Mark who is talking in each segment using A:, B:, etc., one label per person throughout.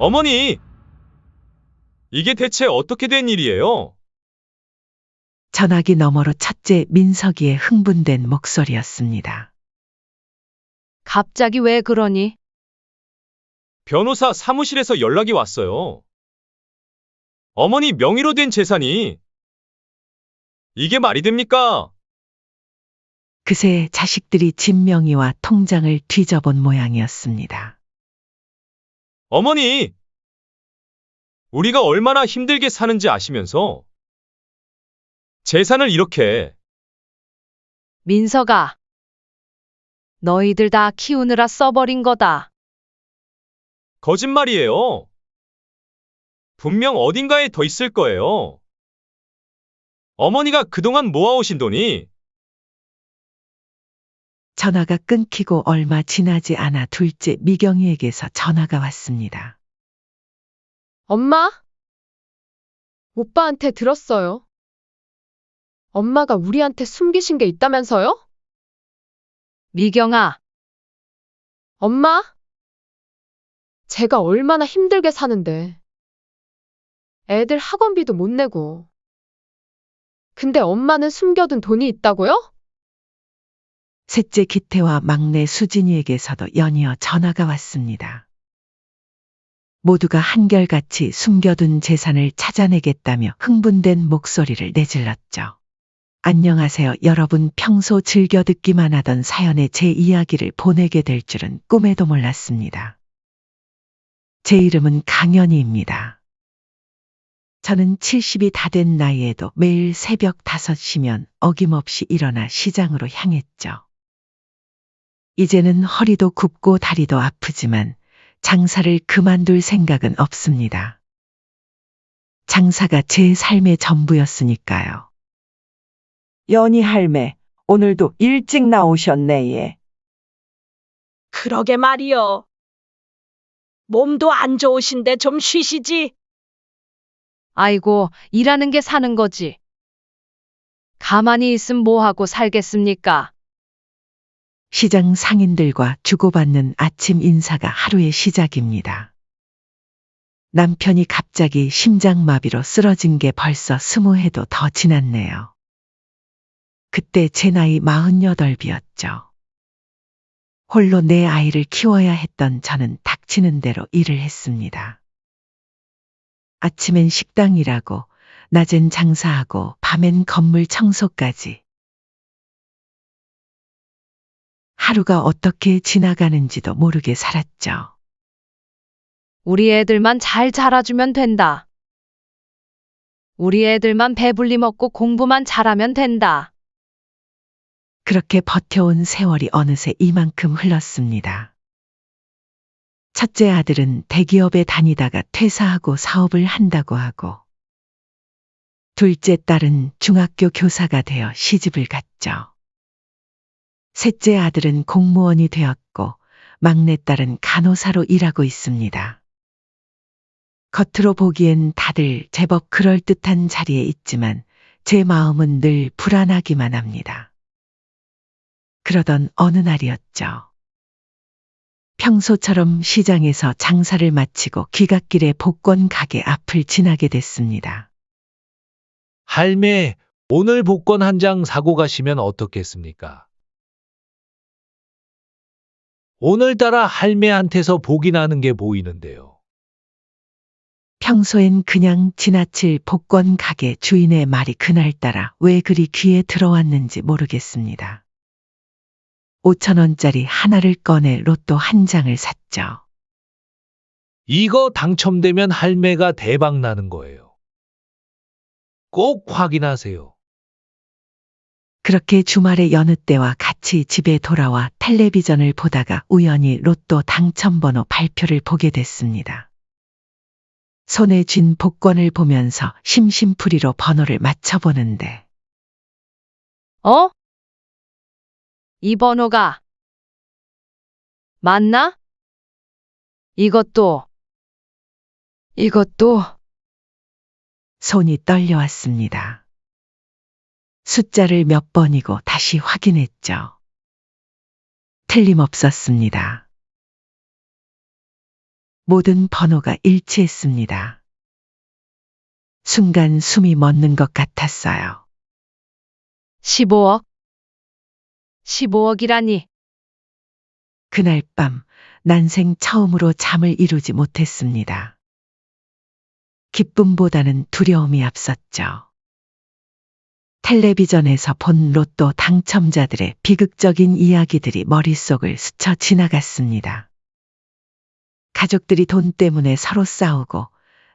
A: 어머니, 이게 대체 어떻게 된 일이에요?
B: 전화기 너머로 첫째 민석이의 흥분된 목소리였습니다.
C: 갑자기 왜 그러니?
A: 변호사 사무실에서 연락이 왔어요. 어머니 명의로 된 재산이 이게 말이 됩니까?
B: 그새 자식들이 집 명의와 통장을 뒤져본 모양이었습니다.
A: 어머니, 우리가 얼마나 힘들게 사는지 아시면서 재산을 이렇게.
C: 민석아, 너희들 다 키우느라 써버린 거다.
A: 거짓말이에요. 분명 어딘가에 더 있을 거예요. 어머니가 그동안 모아오신 돈이.
B: 전화가 끊기고 얼마 지나지 않아 둘째 미경이에게서 전화가 왔습니다.
D: 엄마? 오빠한테 들었어요. 엄마가 우리한테 숨기신 게 있다면서요?
C: 미경아,
D: 엄마? 제가 얼마나 힘들게 사는데. 애들 학원비도 못 내고. 근데 엄마는 숨겨둔 돈이 있다고요?
B: 셋째 기태와 막내 수진이에게서도 연이어 전화가 왔습니다. 모두가 한결같이 숨겨둔 재산을 찾아내겠다며 흥분된 목소리를 내질렀죠. 안녕하세요. 여러분, 평소 즐겨 듣기만 하던 사연에 제 이야기를 보내게 될 줄은 꿈에도 몰랐습니다. 제 이름은 강연희입니다. 저는 70이 다 된 나이에도 매일 새벽 5시면 어김없이 일어나 시장으로 향했죠. 이제는 허리도 굽고 다리도 아프지만 장사를 그만둘 생각은 없습니다. 장사가 제 삶의 전부였으니까요.
E: 연희 할매, 오늘도 일찍 나오셨네, 예.
F: 그러게 말이여. 몸도 안 좋으신데 좀 쉬시지.
C: 아이고, 일하는 게 사는 거지. 가만히 있음 뭐하고 살겠습니까?
B: 시장 상인들과 주고받는 아침 인사가 하루의 시작입니다. 남편이 갑자기 심장마비로 쓰러진 게 벌써 20해도 더 지났네요. 그때 제 나이 48이었죠. 홀로 내 아이를 키워야 했던 저는 닥치는 대로 일을 했습니다. 아침엔 식당 일하고, 낮엔 장사하고, 밤엔 건물 청소까지. 하루가 어떻게 지나가는지도 모르게 살았죠.
C: 우리 애들만 잘 자라주면 된다. 우리 애들만 배불리 먹고 공부만 잘하면 된다.
B: 그렇게 버텨온 세월이 어느새 이만큼 흘렀습니다. 첫째 아들은 대기업에 다니다가 퇴사하고 사업을 한다고 하고, 둘째 딸은 중학교 교사가 되어 시집을 갔죠. 셋째 아들은 공무원이 되었고, 막내딸은 간호사로 일하고 있습니다. 겉으로 보기엔 다들 제법 그럴듯한 자리에 있지만 제 마음은 늘 불안하기만 합니다. 그러던 어느 날이었죠. 평소처럼 시장에서 장사를 마치고 귀갓길에 복권 가게 앞을 지나게 됐습니다.
G: 할매, 오늘 복권 한 장 사고 가시면 어떻겠습니까? 오늘따라 할매한테서 복이 나는 게 보이는데요.
B: 평소엔 그냥 지나칠 복권 가게 주인의 말이 그날따라 왜 그리 귀에 들어왔는지 모르겠습니다. 5,000원짜리 하나를 꺼내 로또 한 장을 샀죠.
G: 이거 당첨되면 할매가 대박 나는 거예요. 꼭 확인하세요.
B: 그렇게 주말에 여느 때와 같이 집에 돌아와 텔레비전을 보다가 우연히 로또 당첨번호 발표를 보게 됐습니다. 손에 쥔 복권을 보면서 심심풀이로 번호를 맞춰보는데,
C: 어? 이 번호가 맞나? 이것도
B: 손이 떨려왔습니다. 숫자를 몇 번이고 다시 확인했죠. 틀림없었습니다. 모든 번호가 일치했습니다. 순간 숨이 멎는 것 같았어요.
C: 15억? 15억이라니.
B: 그날 밤 난생 처음으로 잠을 이루지 못했습니다. 기쁨보다는 두려움이 앞섰죠. 텔레비전에서 본 로또 당첨자들의 비극적인 이야기들이 머릿속을 스쳐 지나갔습니다. 가족들이 돈 때문에 서로 싸우고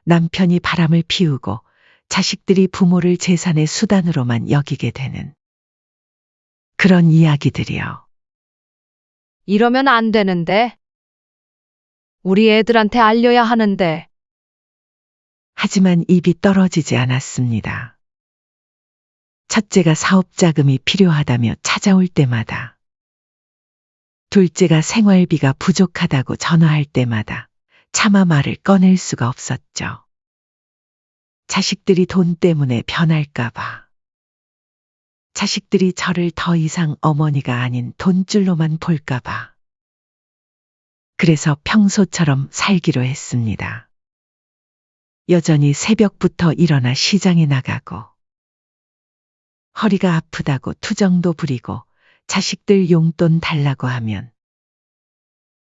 B: 남편이 바람을 피우고 자식들이 부모를 재산의 수단으로만 여기게 되는 그런 이야기들이요.
C: 이러면 안 되는데. 우리 애들한테 알려야 하는데.
B: 하지만 입이 떨어지지 않았습니다. 첫째가 사업 자금이 필요하다며 찾아올 때마다, 둘째가 생활비가 부족하다고 전화할 때마다 차마 말을 꺼낼 수가 없었죠. 자식들이 돈 때문에 변할까봐. 자식들이 저를 더 이상 어머니가 아닌 돈줄로만 볼까봐. 그래서 평소처럼 살기로 했습니다. 여전히 새벽부터 일어나 시장에 나가고, 허리가 아프다고 투정도 부리고 자식들 용돈 달라고 하면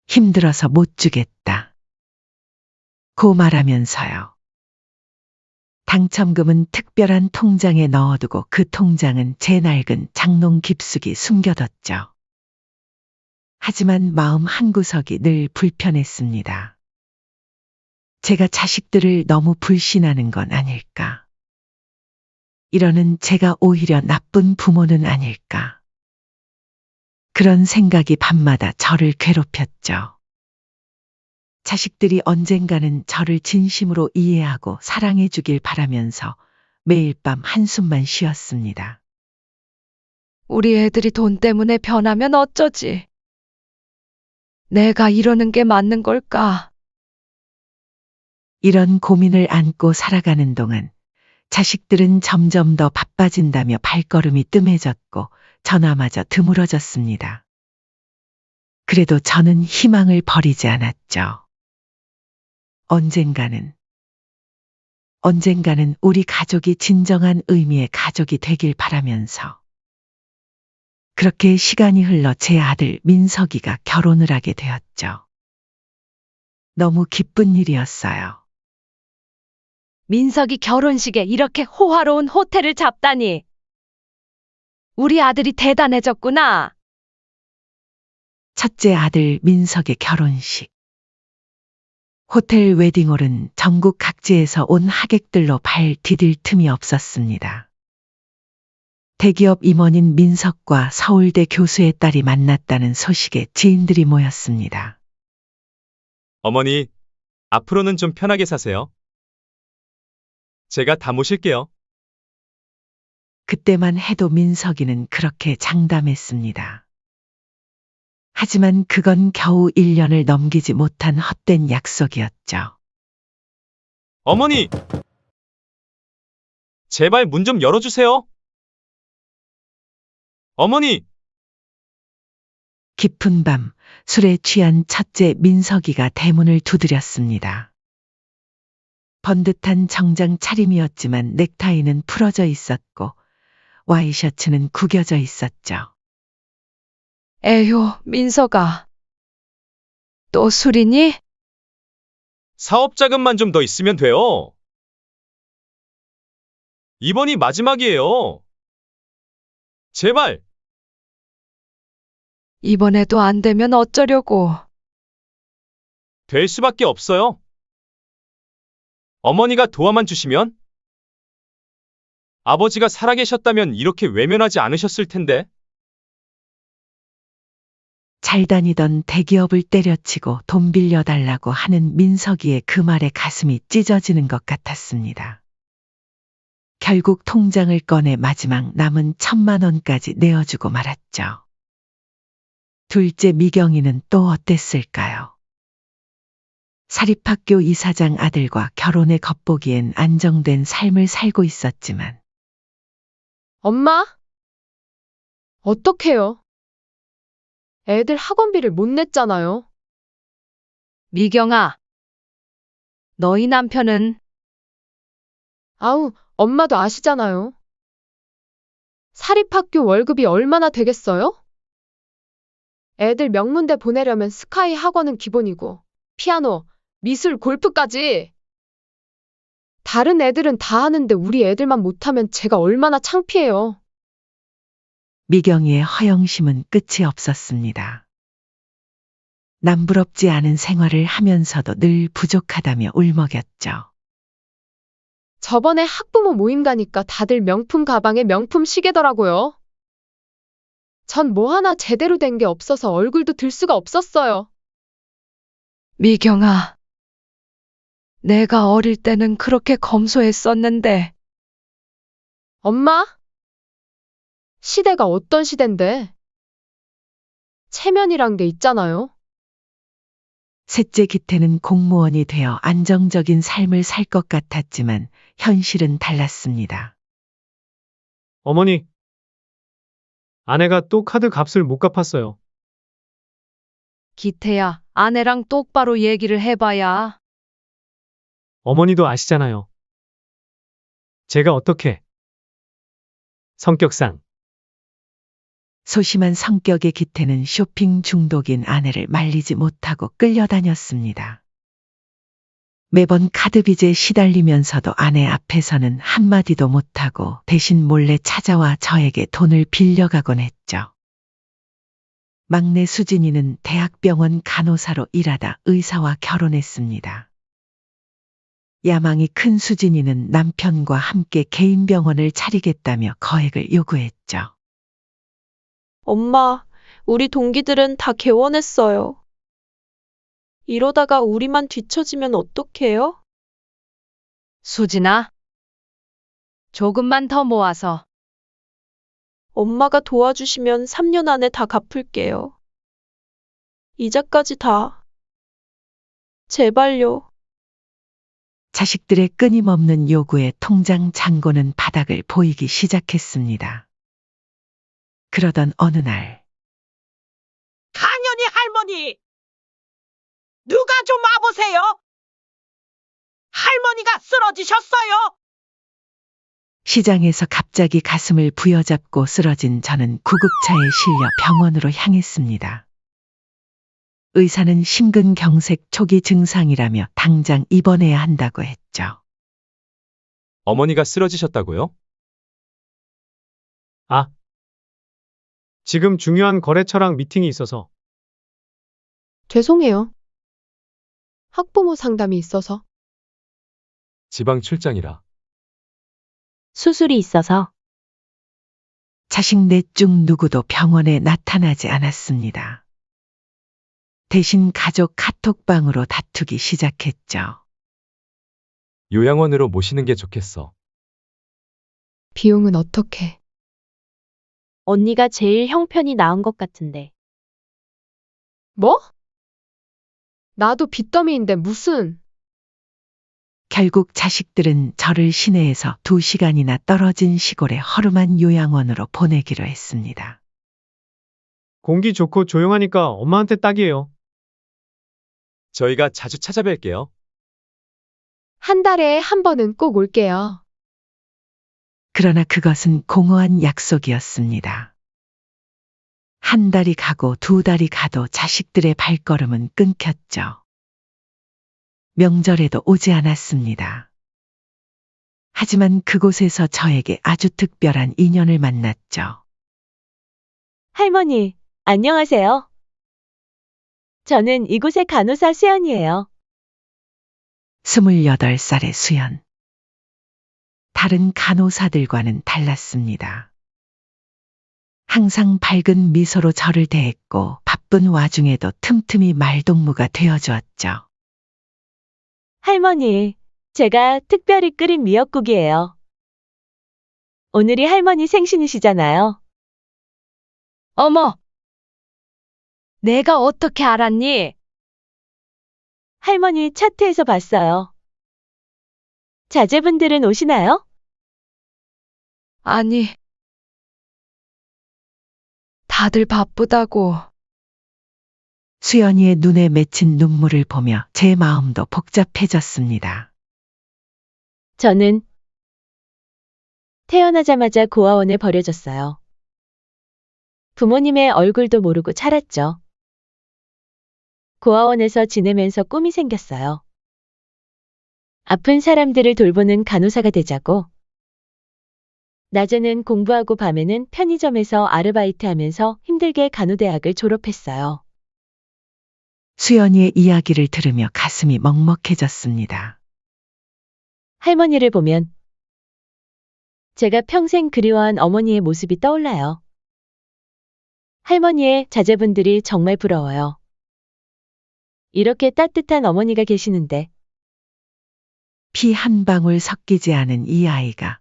B: 힘들어서 못 주겠다 고 말하면서요. 당첨금은 특별한 통장에 넣어두고 그 통장은 제 낡은 장롱 깊숙이 숨겨뒀죠. 하지만 마음 한구석이 늘 불편했습니다. 제가 자식들을 너무 불신하는 건 아닐까? 이러는 제가 오히려 나쁜 부모는 아닐까? 그런 생각이 밤마다 저를 괴롭혔죠. 자식들이 언젠가는 저를 진심으로 이해하고 사랑해 주길 바라면서 매일 밤 한숨만 쉬었습니다.
C: 우리 애들이 돈 때문에 변하면 어쩌지? 내가 이러는 게 맞는 걸까?
B: 이런 고민을 안고 살아가는 동안 자식들은 점점 더 바빠진다며 발걸음이 뜸해졌고 전화마저 드물어졌습니다. 그래도 저는 희망을 버리지 않았죠. 언젠가는 우리 가족이 진정한 의미의 가족이 되길 바라면서. 그렇게 시간이 흘러 제 아들 민석이가 결혼을 하게 되었죠. 너무 기쁜 일이었어요.
C: 민석이 결혼식에 이렇게 호화로운 호텔을 잡다니. 우리 아들이 대단해졌구나.
B: 첫째 아들 민석의 결혼식. 호텔 웨딩홀은 전국 각지에서 온 하객들로 발 디딜 틈이 없었습니다. 대기업 임원인 민석과 서울대 교수의 딸이 만났다는 소식에 지인들이 모였습니다.
A: 어머니, 앞으로는 좀 편하게 사세요. 제가 다 모실게요.
B: 그때만 해도 민석이는 그렇게 장담했습니다. 하지만 그건 겨우 1년을 넘기지 못한 헛된 약속이었죠.
A: 어머니! 제발 문 좀 열어주세요. 어머니!
B: 깊은 밤 술에 취한 첫째 민석이가 대문을 두드렸습니다. 번듯한 정장 차림이었지만 넥타이는 풀어져 있었고 와이셔츠는 구겨져 있었죠.
C: 에휴, 민석아. 또 술이니?
A: 사업 자금만 좀 더 있으면 돼요. 이번이 마지막이에요. 제발!
C: 이번에도 안 되면 어쩌려고.
A: 될 수밖에 없어요. 어머니가 도와만 주시면? 아버지가 살아계셨다면 이렇게 외면하지 않으셨을 텐데.
B: 잘 다니던 대기업을 때려치고 돈 빌려달라고 하는 민석이의 그 말에 가슴이 찢어지는 것 같았습니다. 결국 통장을 꺼내 마지막 남은 1,000만 원까지 내어주고 말았죠. 둘째 미경이는 또 어땠을까요? 사립학교 이사장 아들과 결혼에 겉보기엔 안정된 삶을 살고 있었지만
D: 엄마? 어떡해요? 애들 학원비를 못 냈잖아요.
C: 미경아, 너희 남편은
D: 아우, 엄마도 아시잖아요. 사립학교 월급이 얼마나 되겠어요? 애들 명문대 보내려면 스카이 학원은 기본이고, 피아노, 미술, 골프까지. 다른 애들은 다 하는데 우리 애들만 못하면 제가 얼마나 창피해요.
B: 미경이의 허영심은 끝이 없었습니다. 남부럽지 않은 생활을 하면서도 늘 부족하다며 울먹였죠.
D: 저번에 학부모 모임 가니까 다들 명품 가방에 명품 시계더라고요. 전 뭐 하나 제대로 된 게 없어서 얼굴도 들 수가 없었어요.
C: 미경아. 내가 어릴 때는 그렇게 검소했었는데.
D: 엄마? 시대가 어떤 시대인데? 체면이란 게 있잖아요.
B: 셋째 기태는 공무원이 되어 안정적인 삶을 살 것 같았지만 현실은 달랐습니다.
A: 어머니, 아내가 또 카드 값을 못 갚았어요.
C: 기태야, 아내랑 똑바로 얘기를 해봐야.
A: 어머니도 아시잖아요. 제가 어떻게? 성격상.
B: 소심한 성격의 기태는 쇼핑 중독인 아내를 말리지 못하고 끌려다녔습니다. 매번 카드빚에 시달리면서도 아내 앞에서는 한마디도 못하고 대신 몰래 찾아와 저에게 돈을 빌려가곤 했죠. 막내 수진이는 대학병원 간호사로 일하다 의사와 결혼했습니다. 야망이 큰 수진이는 남편과 함께 개인 병원을 차리겠다며 거액을 요구했죠.
H: 엄마, 우리 동기들은 다 개원했어요. 이러다가 우리만 뒤처지면 어떡해요?
C: 수진아. 조금만 더 모아서.
H: 엄마가 도와주시면 3년 안에 다 갚을게요. 이자까지 다. 제발요.
B: 자식들의 끊임없는 요구에 통장 잔고는 바닥을 보이기 시작했습니다. 그러던 어느 날
F: 당연히 할머니! 누가 좀 와보세요! 할머니가 쓰러지셨어요!
B: 시장에서 갑자기 가슴을 부여잡고 쓰러진 저는 구급차에 실려 병원으로 향했습니다. 의사는 심근경색 초기 증상이라며 당장 입원해야 한다고 했죠.
A: 어머니가 쓰러지셨다고요? 아, 지금 중요한 거래처랑 미팅이 있어서.
D: 죄송해요. 학부모 상담이 있어서.
A: 지방 출장이라.
H: 수술이 있어서.
B: 자식 넷 중 누구도 병원에 나타나지 않았습니다. 대신 가족 카톡방으로 다투기 시작했죠.
A: 요양원으로 모시는 게 좋겠어.
D: 비용은 어떻게?
H: 언니가 제일 형편이 나은 것 같은데.
D: 뭐? 나도 빚더미인데 무슨.
B: 결국 자식들은 저를 시내에서 2시간이나 떨어진 시골의 허름한 요양원으로 보내기로 했습니다.
A: 공기 좋고 조용하니까 엄마한테 딱이에요. 저희가 자주 찾아뵐게요.
D: 한 달에 한 번은 꼭 올게요.
B: 그러나 그것은 공허한 약속이었습니다. 한 달이 가고 2달이 가도 자식들의 발걸음은 끊겼죠. 명절에도 오지 않았습니다. 하지만 그곳에서 저에게 아주 특별한 인연을 만났죠.
H: 할머니, 안녕하세요. 저는 이곳의 간호사 수연이에요.
B: 28살의 수연. 다른 간호사들과는 달랐습니다. 항상 밝은 미소로 저를 대했고 바쁜 와중에도 틈틈이 말동무가 되어주었죠.
H: 할머니, 제가 특별히 끓인 미역국이에요. 오늘이 할머니 생신이시잖아요.
C: 어머! 내가 어떻게 알았니?
H: 할머니 차트에서 봤어요. 자제분들은 오시나요?
C: 아니. 다들 바쁘다고.
B: 수연이의 눈에 맺힌 눈물을 보며 제 마음도 복잡해졌습니다.
H: 저는 태어나자마자 고아원에 버려졌어요. 부모님의 얼굴도 모르고 자랐죠. 고아원에서 지내면서 꿈이 생겼어요. 아픈 사람들을 돌보는 간호사가 되자고. 낮에는 공부하고 밤에는 편의점에서 아르바이트하면서 힘들게 간호대학을 졸업했어요.
B: 수연이의 이야기를 들으며 가슴이 먹먹해졌습니다.
H: 할머니를 보면 제가 평생 그리워한 어머니의 모습이 떠올라요. 할머니의 자제분들이 정말 부러워요. 이렇게 따뜻한 어머니가 계시는데
B: 피 한 방울 섞이지 않은 이 아이가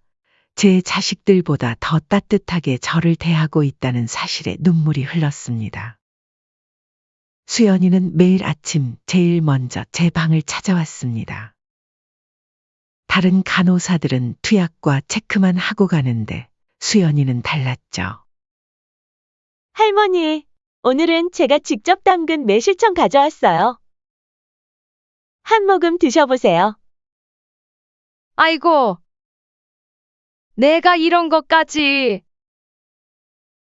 B: 제 자식들보다 더 따뜻하게 저를 대하고 있다는 사실에 눈물이 흘렀습니다. 수연이는 매일 아침 제일 먼저 제 방을 찾아왔습니다. 다른 간호사들은 투약과 체크만 하고 가는데 수연이는 달랐죠.
H: 할머니, 오늘은 제가 직접 담근 매실청 가져왔어요. 한 모금 드셔보세요.
C: 아이고, 내가 이런 것까지.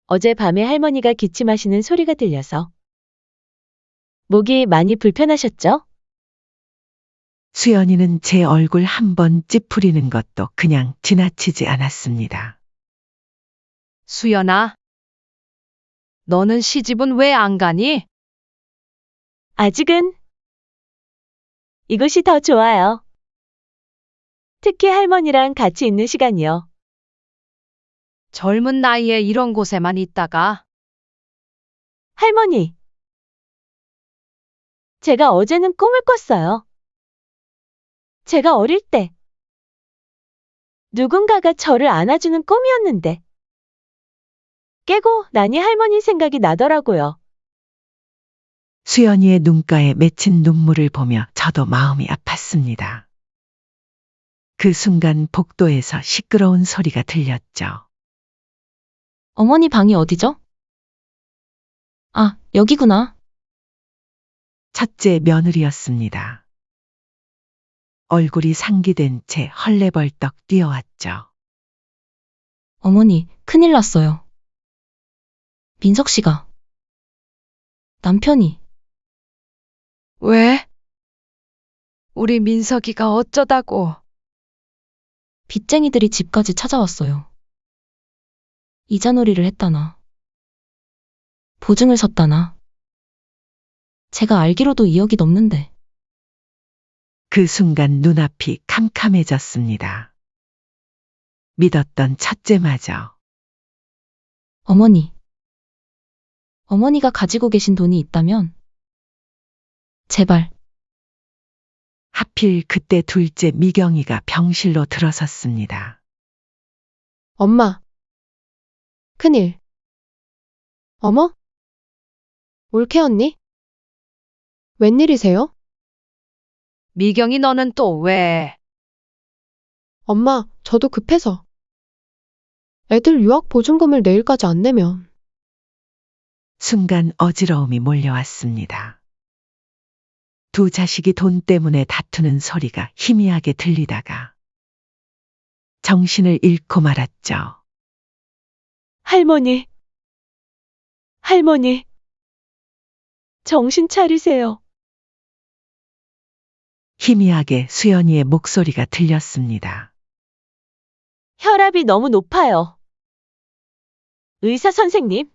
H: 어젯밤에 할머니가 기침하시는 소리가 들려서 목이 많이 불편하셨죠?
B: 수연이는 제 얼굴 한번 찌푸리는 것도 그냥 지나치지 않았습니다.
C: 수연아, 너는 시집은 왜 안 가니?
H: 아직은 이곳이 더 좋아요. 특히 할머니랑 같이 있는 시간이요.
C: 젊은 나이에 이런 곳에만 있다가.
H: 할머니, 제가 어제는 꿈을 꿨어요. 제가 어릴 때 누군가가 저를 안아주는 꿈이었는데 깨고 나니 할머니 생각이 나더라고요.
B: 수연이의 눈가에 맺힌 눈물을 보며 저도 마음이 아팠습니다. 그 순간 복도에서 시끄러운 소리가 들렸죠.
H: 어머니 방이 어디죠? 아, 여기구나.
B: 첫째 며느리였습니다. 얼굴이 상기된 채 헐레벌떡 뛰어왔죠.
H: 어머니, 큰일 났어요. 민석 씨가. 남편이.
C: 왜? 우리 민석이가 어쩌다고?
H: 빚쟁이들이 집까지 찾아왔어요. 이자놀이를 했다나. 보증을 섰다나. 제가 알기로도 2억이 넘는데.
B: 그 순간 눈앞이 캄캄해졌습니다. 믿었던 첫째마저
H: 어머니. 어머니가 가지고 계신 돈이 있다면 제발.
B: 하필 그때 둘째 미경이가 병실로 들어섰습니다.
D: 엄마. 큰일. 어머? 올케 언니? 웬일이세요?
C: 미경이 너는 또 왜?
D: 엄마, 저도 급해서. 애들 유학 보증금을 내일까지 안 내면.
B: 순간 어지러움이 몰려왔습니다. 두 자식이 돈 때문에 다투는 소리가 희미하게 들리다가 정신을 잃고 말았죠.
H: 할머니. 할머니. 정신 차리세요.
B: 희미하게 수연이의 목소리가 들렸습니다.
H: 혈압이 너무 높아요. 의사 선생님.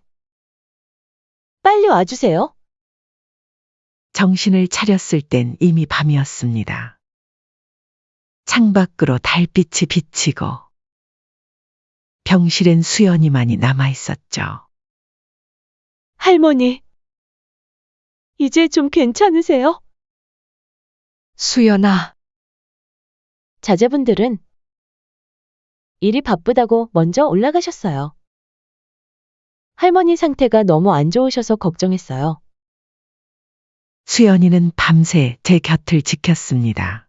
H: 빨리 와주세요.
B: 정신을 차렸을 땐 이미 밤이었습니다. 창밖으로 달빛이 비치고 병실엔 수연이만이 남아있었죠.
H: 할머니. 이제 좀 괜찮으세요?
C: 수연아,
H: 자제분들은 일이 바쁘다고 먼저 올라가셨어요. 할머니 상태가 너무 안 좋으셔서 걱정했어요.
B: 수연이는 밤새 제 곁을 지켰습니다.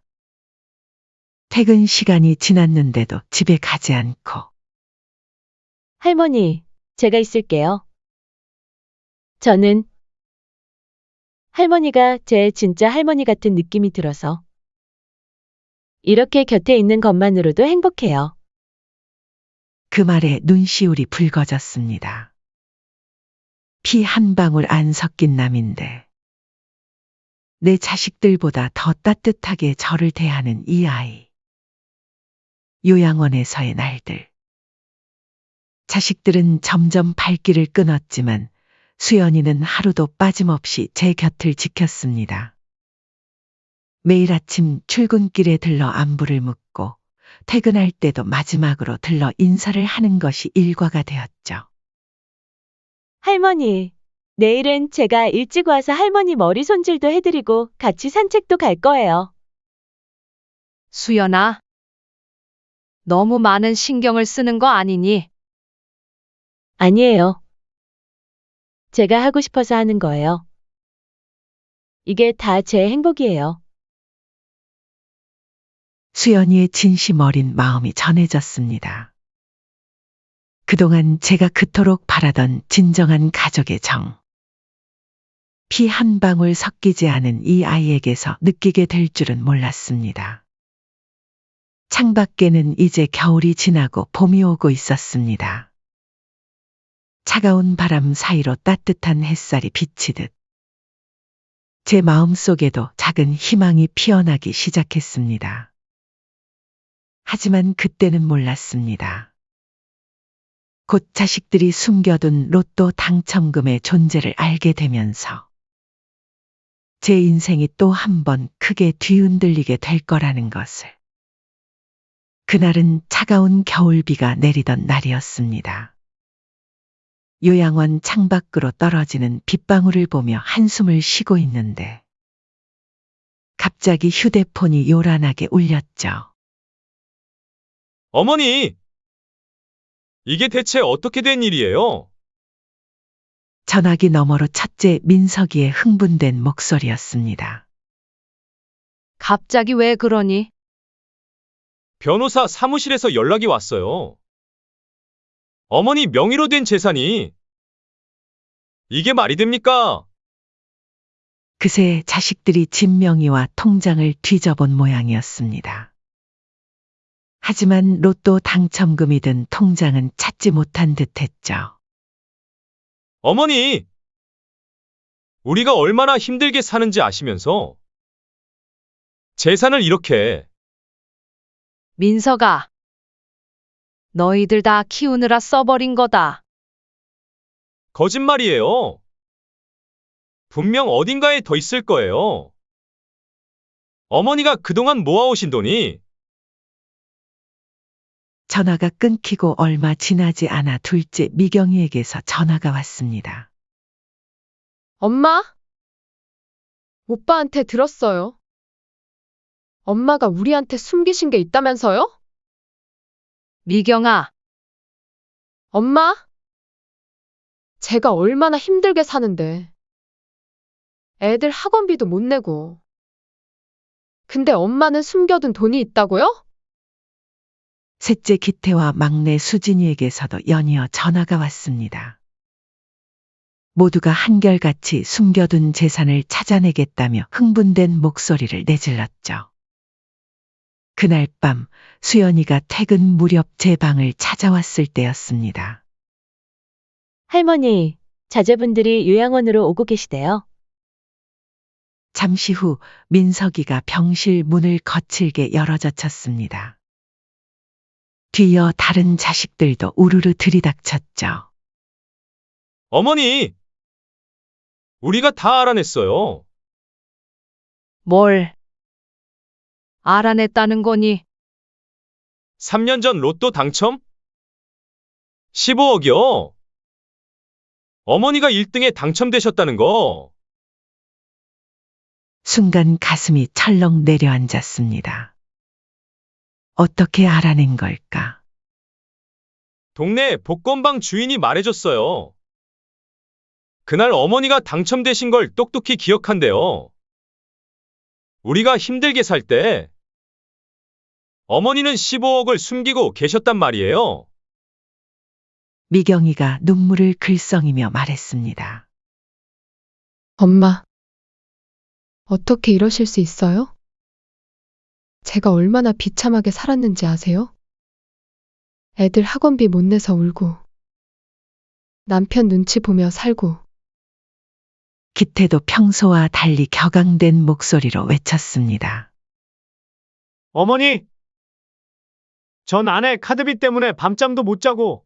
B: 퇴근 시간이 지났는데도 집에 가지 않고
H: 할머니, 제가 있을게요. 저는 할머니가 제 진짜 할머니 같은 느낌이 들어서. 이렇게 곁에 있는 것만으로도 행복해요.
B: 그 말에 눈시울이 붉어졌습니다. 피 한 방울 안 섞인 남인데 내 자식들보다 더 따뜻하게 저를 대하는 이 아이. 요양원에서의 날들. 자식들은 점점 발길을 끊었지만 수연이는 하루도 빠짐없이 제 곁을 지켰습니다. 매일 아침 출근길에 들러 안부를 묻고 퇴근할 때도 마지막으로 들러 인사를 하는 것이 일과가 되었죠.
H: 할머니, 내일은 제가 일찍 와서 할머니 머리 손질도 해드리고 같이 산책도 갈 거예요.
C: 수연아, 너무 많은 신경을 쓰는 거 아니니?
H: 아니에요. 제가 하고 싶어서 하는 거예요. 이게 다 제 행복이에요.
B: 수연이의 진심 어린 마음이 전해졌습니다. 그동안 제가 그토록 바라던 진정한 가족의 정. 피 한 방울 섞이지 않은 이 아이에게서 느끼게 될 줄은 몰랐습니다. 창밖에는 이제 겨울이 지나고 봄이 오고 있었습니다. 차가운 바람 사이로 따뜻한 햇살이 비치듯 제 마음속에도 작은 희망이 피어나기 시작했습니다. 하지만 그때는 몰랐습니다. 곧 자식들이 숨겨둔 로또 당첨금의 존재를 알게 되면서 제 인생이 또 한 번 크게 뒤흔들리게 될 거라는 것을. 그날은 차가운 겨울비가 내리던 날이었습니다. 요양원 창밖으로 떨어지는 빗방울을 보며 한숨을 쉬고 있는데 갑자기 휴대폰이 요란하게 울렸죠.
A: 어머니! 이게 대체 어떻게 된 일이에요?
B: 전화기 너머로 첫째 민석이의 흥분된 목소리였습니다.
C: 갑자기 왜 그러니?
A: 변호사 사무실에서 연락이 왔어요. 어머니 명의로 된 재산이 이게 말이 됩니까?
B: 그새 자식들이 집 명의와 통장을 뒤져본 모양이었습니다. 하지만 로또 당첨금이 든 통장은 찾지 못한 듯했죠.
A: 어머니! 우리가 얼마나 힘들게 사는지 아시면서 재산을 이렇게.
C: 민석아, 너희들 다 키우느라 써버린 거다.
A: 거짓말이에요. 분명 어딘가에 더 있을 거예요. 어머니가 그동안 모아오신 돈이.
B: 전화가 끊기고 얼마 지나지 않아 둘째 미경이에게서 전화가 왔습니다.
D: 엄마? 오빠한테 들었어요. 엄마가 우리한테 숨기신 게 있다면서요?
C: 미경아,
D: 엄마? 제가 얼마나 힘들게 사는데. 애들 학원비도 못 내고. 근데 엄마는 숨겨둔 돈이 있다고요?
B: 셋째 기태와 막내 수진이에게서도 연이어 전화가 왔습니다. 모두가 한결같이 숨겨둔 재산을 찾아내겠다며 흥분된 목소리를 내질렀죠. 그날 밤 수연이가 퇴근 무렵 제 방을 찾아왔을 때였습니다.
H: 할머니, 자제분들이 요양원으로 오고 계시대요.
B: 잠시 후 민석이가 병실 문을 거칠게 열어젖혔습니다. 뒤이어 다른 자식들도 우르르 들이닥쳤죠.
A: 어머니! 우리가 다 알아냈어요.
C: 뭘 알아냈다는 거니?
A: 3년 전 로또 당첨? 15억이요. 어머니가 1등에 당첨되셨다는 거.
B: 순간 가슴이 철렁 내려앉았습니다. 어떻게 알아낸 걸까?
A: 동네 복권방 주인이 말해줬어요. 그날 어머니가 당첨되신 걸 똑똑히 기억한대요. 우리가 힘들게 살 때 어머니는 15억을 숨기고 계셨단 말이에요.
B: 미경이가 눈물을 글썽이며 말했습니다.
D: 엄마, 어떻게 이러실 수 있어요? 제가 얼마나 비참하게 살았는지 아세요? 애들 학원비 못 내서 울고, 남편 눈치 보며 살고,
B: 기태도 평소와 달리 격앙된 목소리로 외쳤습니다.
A: 어머니! 전 아내 카드비 때문에 밤잠도 못 자고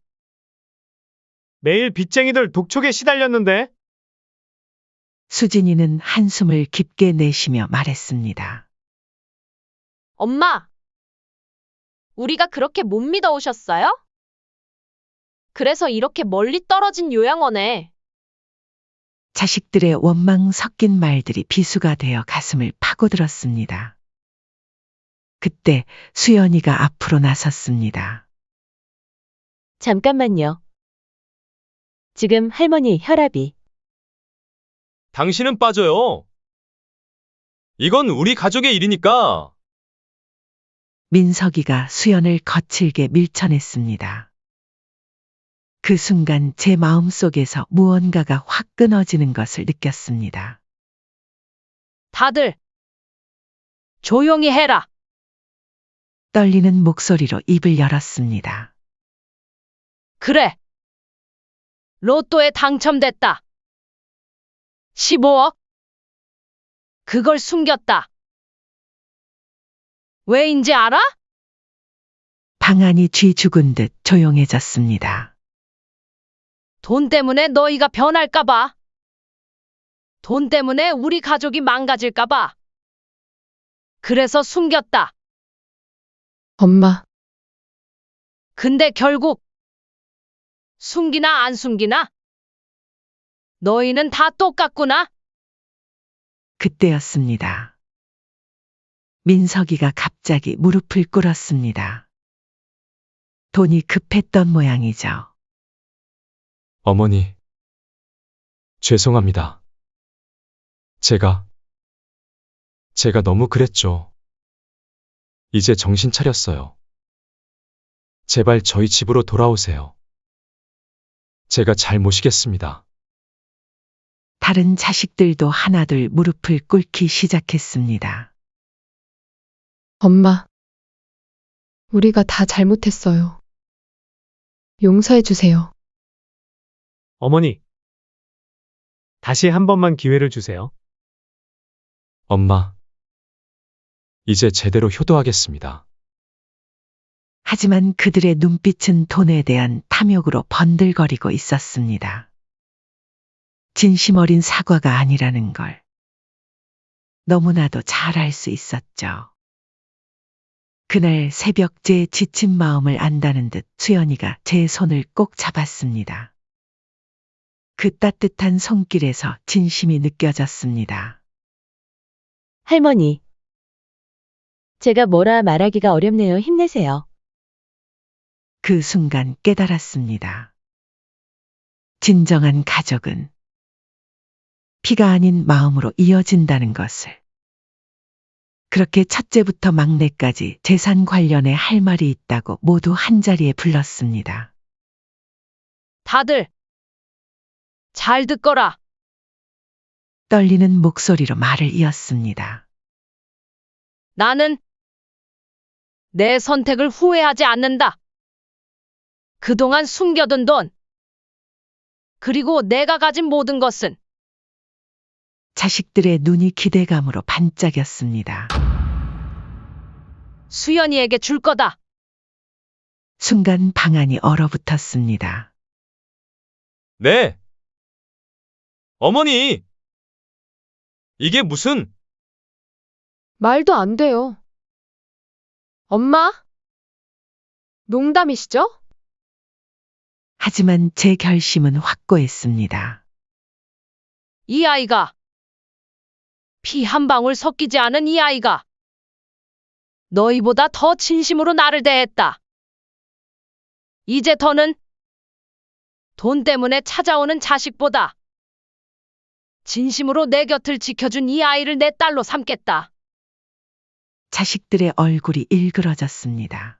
A: 매일 빚쟁이들 독촉에 시달렸는데
B: 수진이는 한숨을 깊게 내쉬며 말했습니다.
C: 엄마! 우리가 그렇게 못 믿어오셨어요? 그래서 이렇게 멀리 떨어진 요양원에
B: 자식들의 원망 섞인 말들이 비수가 되어 가슴을 파고들었습니다. 그때 수연이가 앞으로 나섰습니다.
H: 잠깐만요. 지금 할머니 혈압이
A: 당신은 빠져요. 이건 우리 가족의 일이니까.
B: 민석이가 수연을 거칠게 밀쳐냈습니다. 그 순간 제 마음속에서 무언가가 확 끊어지는 것을 느꼈습니다.
C: 다들 조용히 해라.
B: 떨리는 목소리로 입을 열었습니다.
C: 그래. 로또에 당첨됐다. 15억? 그걸 숨겼다. 왜인지 알아?
B: 방안이 쥐 죽은 듯 조용해졌습니다.
C: 돈 때문에 너희가 변할까봐. 돈 때문에 우리 가족이 망가질까봐. 그래서 숨겼다.
D: 엄마,
C: 근데 결국 숨기나 안 숨기나? 너희는 다 똑같구나.
B: 그때였습니다. 민석이가 갑자기 무릎을 꿇었습니다. 돈이 급했던 모양이죠.
A: 어머니, 죄송합니다. 제가 너무 그랬죠. 이제 정신 차렸어요. 제발 저희 집으로 돌아오세요. 제가 잘 모시겠습니다.
B: 다른 자식들도 하나둘 무릎을 꿇기 시작했습니다.
D: 엄마. 우리가 다 잘못했어요. 용서해 주세요.
A: 어머니, 다시 한 번만 기회를 주세요. 엄마, 이제 제대로 효도하겠습니다.
B: 하지만 그들의 눈빛은 돈에 대한 탐욕으로 번들거리고 있었습니다. 진심 어린 사과가 아니라는 걸 너무나도 잘 알 수 있었죠. 그날 새벽 제 지친 마음을 안다는 듯 수연이가 제 손을 꼭 잡았습니다. 그 따뜻한 손길에서 진심이 느껴졌습니다.
H: 할머니. 제가 뭐라 말하기가 어렵네요. 힘내세요.
B: 그 순간 깨달았습니다. 진정한 가족은 피가 아닌 마음으로 이어진다는 것을. 그렇게 첫째부터 막내까지 재산 관련해 할 말이 있다고 모두 한자리에 불렀습니다.
C: 다들 잘 듣거라.
B: 떨리는 목소리로 말을 이었습니다.
C: 나는 내 선택을 후회하지 않는다. 그동안 숨겨둔 돈, 그리고 내가 가진 모든 것은
B: 자식들의 눈이 기대감으로 반짝였습니다.
C: 수연이에게 줄 거다.
B: 순간 방안이 얼어붙었습니다.
A: 네. 어머니, 이게 무슨...
D: 말도 안 돼요. 엄마? 농담이시죠?
B: 하지만 제 결심은 확고했습니다.
C: 이 아이가, 피 한 방울 섞이지 않은 이 아이가 너희보다 더 진심으로 나를 대했다. 이제 더는 돈 때문에 찾아오는 자식보다 진심으로 내 곁을 지켜준 이 아이를 내 딸로 삼겠다.
B: 자식들의 얼굴이 일그러졌습니다.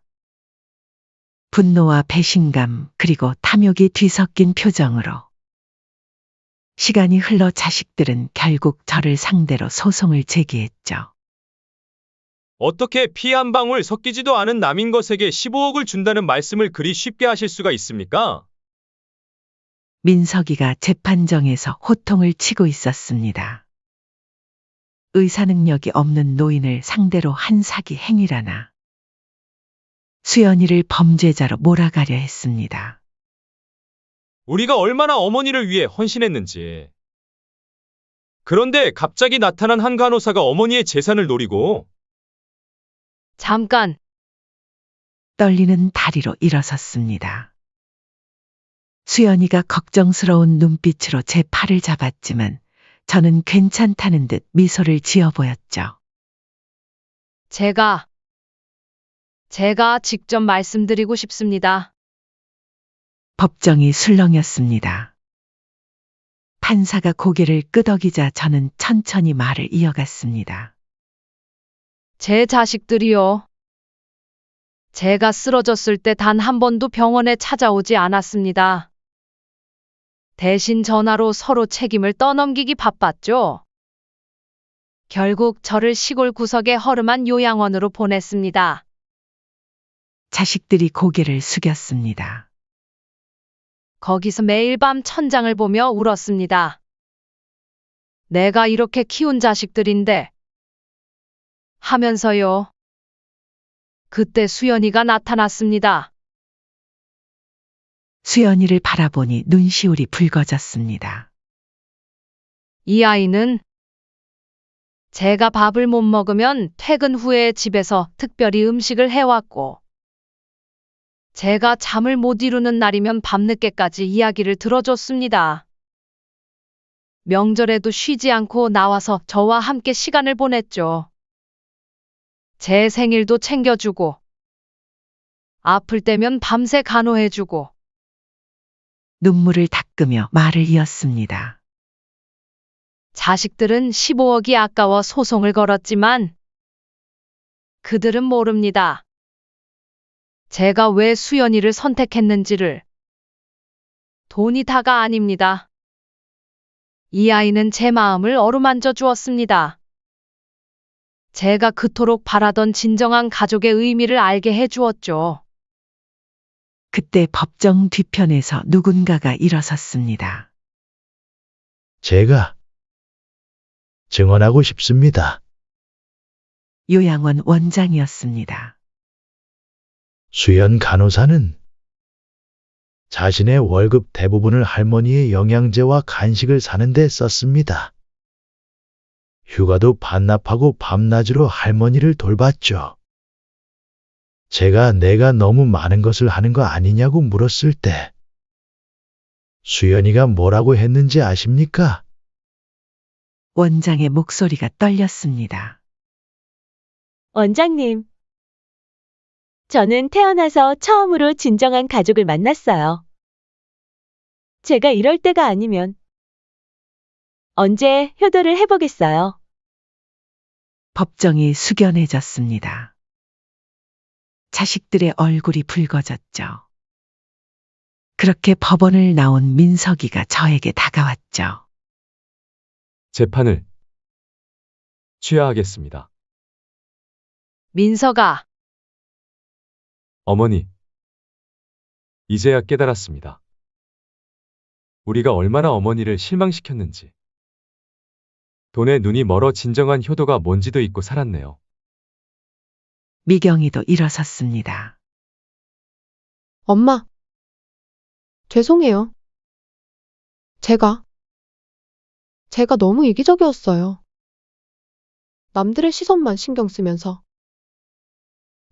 B: 분노와 배신감 그리고 탐욕이 뒤섞인 표정으로 시간이 흘러 자식들은 결국 저를 상대로 소송을 제기했죠.
A: 어떻게 피 한 방울 섞이지도 않은 남인 것에게 15억을 준다는 말씀을 그리 쉽게 하실 수가 있습니까?
B: 민석이가 재판정에서 호통을 치고 있었습니다. 의사 능력이 없는 노인을 상대로 한 사기 행위라나. 수연이를 범죄자로 몰아가려 했습니다.
A: 우리가 얼마나 어머니를 위해 헌신했는지. 그런데 갑자기 나타난 한 간호사가 어머니의 재산을 노리고
C: 잠깐,
B: 떨리는 다리로 일어섰습니다. 수연이가 걱정스러운 눈빛으로 제 팔을 잡았지만 저는 괜찮다는 듯 미소를 지어 보였죠.
C: 제가 직접 말씀드리고 싶습니다.
B: 법정이 술렁였습니다. 판사가 고개를 끄덕이자 저는 천천히 말을 이어갔습니다.
C: 제 자식들이요. 제가 쓰러졌을 때 단 한 번도 병원에 찾아오지 않았습니다. 대신 전화로 서로 책임을 떠넘기기 바빴죠. 결국 저를 시골 구석의 허름한 요양원으로 보냈습니다.
B: 자식들이 고개를 숙였습니다.
C: 거기서 매일 밤 천장을 보며 울었습니다. 내가 이렇게 키운 자식들인데 하면서요. 그때 수연이가 나타났습니다.
B: 수연이를 바라보니 눈시울이 붉어졌습니다.
C: 이 아이는 제가 밥을 못 먹으면 퇴근 후에 집에서 특별히 음식을 해왔고, 제가 잠을 못 이루는 날이면 밤늦게까지 이야기를 들어줬습니다. 명절에도 쉬지 않고 나와서 저와 함께 시간을 보냈죠. 제 생일도 챙겨주고, 아플 때면 밤새 간호해주고,
B: 눈물을 닦으며 말을 이었습니다.
C: 자식들은 15억이 아까워 소송을 걸었지만 그들은 모릅니다. 제가 왜 수연이를 선택했는지를. 돈이 다가 아닙니다. 이 아이는 제 마음을 어루만져 주었습니다. 제가 그토록 바라던 진정한 가족의 의미를 알게 해주었죠.
B: 그때 법정 뒤편에서 누군가가 일어섰습니다.
I: 제가 증언하고 싶습니다.
B: 요양원 원장이었습니다.
I: 수연 간호사는 자신의 월급 대부분을 할머니의 영양제와 간식을 사는 데 썼습니다. 휴가도 반납하고 밤낮으로 할머니를 돌봤죠. 내가 너무 많은 것을 하는 거 아니냐고 물었을 때 수연이가 뭐라고 했는지 아십니까?
B: 원장의 목소리가 떨렸습니다.
H: 원장님, 저는 태어나서 처음으로 진정한 가족을 만났어요. 제가 이럴 때가 아니면 언제 효도를 해보겠어요.
B: 법정이 숙연해졌습니다. 자식들의 얼굴이 붉어졌죠. 그렇게 법원을 나온 민석이가 저에게 다가왔죠.
A: 재판을 취하하겠습니다.
C: 민석아,
A: 어머니, 이제야 깨달았습니다. 우리가 얼마나 어머니를 실망시켰는지. 돈에 눈이 멀어 진정한 효도가 뭔지도 잊고 살았네요.
B: 미경이도 일어섰습니다.
D: 엄마, 죄송해요. 제가 너무 이기적이었어요. 남들의 시선만 신경 쓰면서.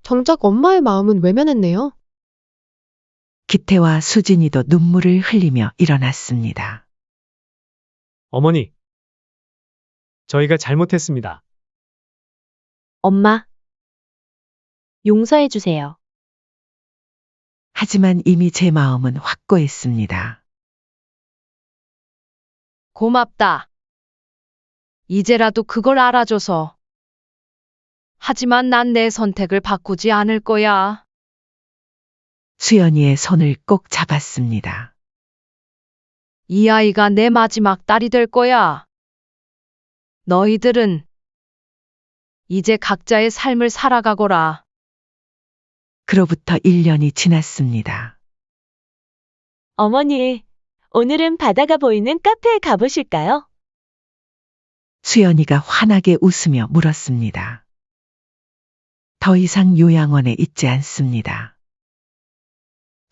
D: 정작 엄마의 마음은 외면했네요.
B: 기태와 수진이도 눈물을 흘리며 일어났습니다.
J: 어머니, 저희가 잘못했습니다.
H: 엄마, 용서해 주세요.
B: 하지만 이미 제 마음은 확고했습니다.
C: 고맙다. 이제라도 그걸 알아줘서. 하지만 난 내 선택을 바꾸지 않을 거야.
B: 수연이의 손을 꼭 잡았습니다.
C: 이 아이가 내 마지막 딸이 될 거야. 너희들은 이제 각자의 삶을 살아가거라.
B: 그로부터 1년이 지났습니다.
H: 어머니, 오늘은 바다가 보이는 카페에 가보실까요?
B: 수연이가 환하게 웃으며 물었습니다. 더 이상 요양원에 있지 않습니다.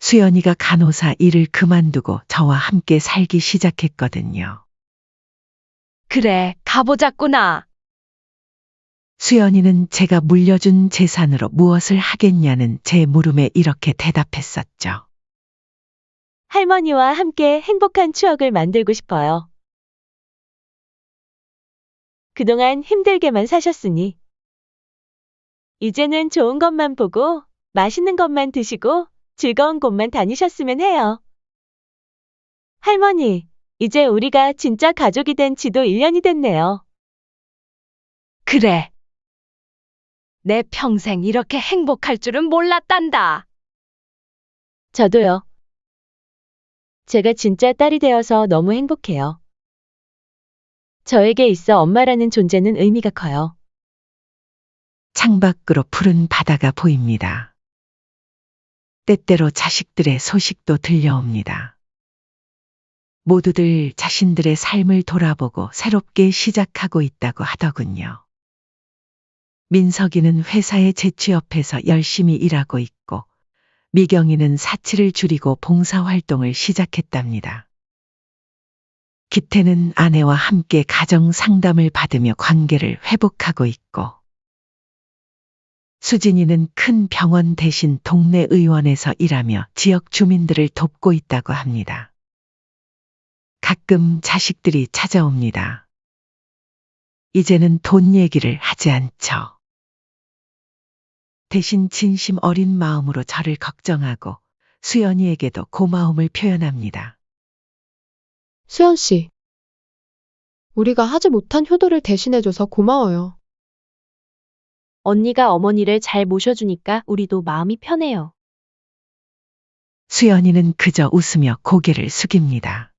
B: 수연이가 간호사 일을 그만두고 저와 함께 살기 시작했거든요.
C: 그래, 가보자꾸나.
B: 수연이는 제가 물려준 재산으로 무엇을 하겠냐는 제 물음에 이렇게 대답했었죠.
H: 할머니와 함께 행복한 추억을 만들고 싶어요. 그동안 힘들게만 사셨으니, 이제는 좋은 것만 보고, 맛있는 것만 드시고, 즐거운 곳만 다니셨으면 해요. 할머니, 이제 우리가 진짜 가족이 된 지도 1년이 됐네요.
C: 그래. 내 평생 이렇게 행복할 줄은 몰랐단다.
H: 저도요. 제가 진짜 딸이 되어서 너무 행복해요. 저에게 있어 엄마라는 존재는 의미가 커요.
B: 창밖으로 푸른 바다가 보입니다. 때때로 자식들의 소식도 들려옵니다. 모두들 자신들의 삶을 돌아보고 새롭게 시작하고 있다고 하더군요. 민석이는 회사에 재취업해서 열심히 일하고 있고, 미경이는 사치를 줄이고 봉사활동을 시작했답니다. 기태는 아내와 함께 가정 상담을 받으며 관계를 회복하고 있고, 수진이는 큰 병원 대신 동네 의원에서 일하며 지역 주민들을 돕고 있다고 합니다. 가끔 자식들이 찾아옵니다. 이제는 돈 얘기를 하지 않죠. 대신 진심 어린 마음으로 저를 걱정하고 수연이에게도 고마움을 표현합니다.
D: 수연 씨. 우리가 하지 못한 효도를 대신해줘서 고마워요.
H: 언니가 어머니를 잘 모셔주니까 우리도 마음이 편해요.
B: 수연이는 그저 웃으며 고개를 숙입니다.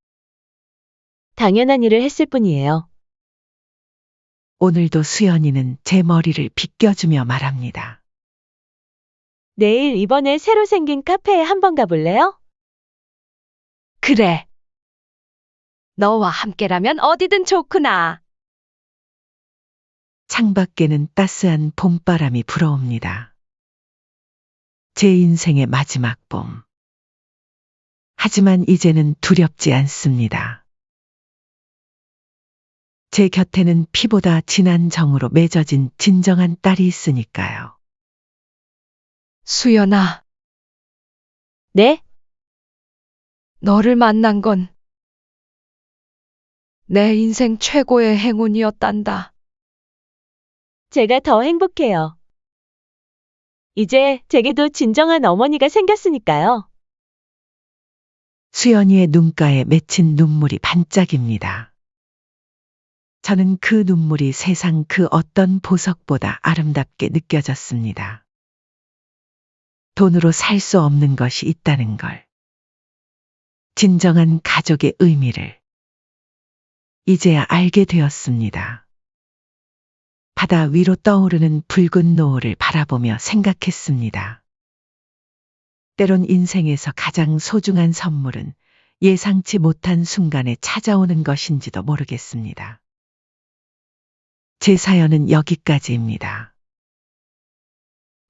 H: 당연한 일을 했을 뿐이에요.
B: 오늘도 수연이는 제 머리를 빗겨주며 말합니다.
H: 내일 이번에 새로 생긴 카페에 한번 가볼래요?
C: 그래. 너와 함께라면 어디든 좋구나.
B: 창밖에는 따스한 봄바람이 불어옵니다. 제 인생의 마지막 봄. 하지만 이제는 두렵지 않습니다. 제 곁에는 피보다 진한 정으로 맺어진 진정한 딸이 있으니까요.
C: 수연아,
H: 네?
C: 너를 만난 건 내 인생 최고의 행운이었단다.
H: 제가 더 행복해요. 이제 제게도 진정한 어머니가 생겼으니까요.
B: 수연이의 눈가에 맺힌 눈물이 반짝입니다. 저는 그 눈물이 세상 그 어떤 보석보다 아름답게 느껴졌습니다. 돈으로 살 수 없는 것이 있다는 걸. 진정한 가족의 의미를 이제야 알게 되었습니다. 바다 위로 떠오르는 붉은 노을을 바라보며 생각했습니다. 때론 인생에서 가장 소중한 선물은 예상치 못한 순간에 찾아오는 것인지도 모르겠습니다. 제 사연은 여기까지입니다.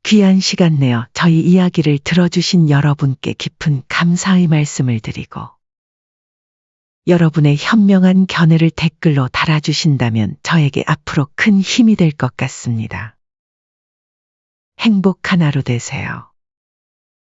B: 귀한 시간 내어 저희 이야기를 들어주신 여러분께 깊은 감사의 말씀을 드리고, 여러분의 현명한 견해를 댓글로 달아주신다면 저에게 앞으로 큰 힘이 될 것 같습니다. 행복한 하루 되세요.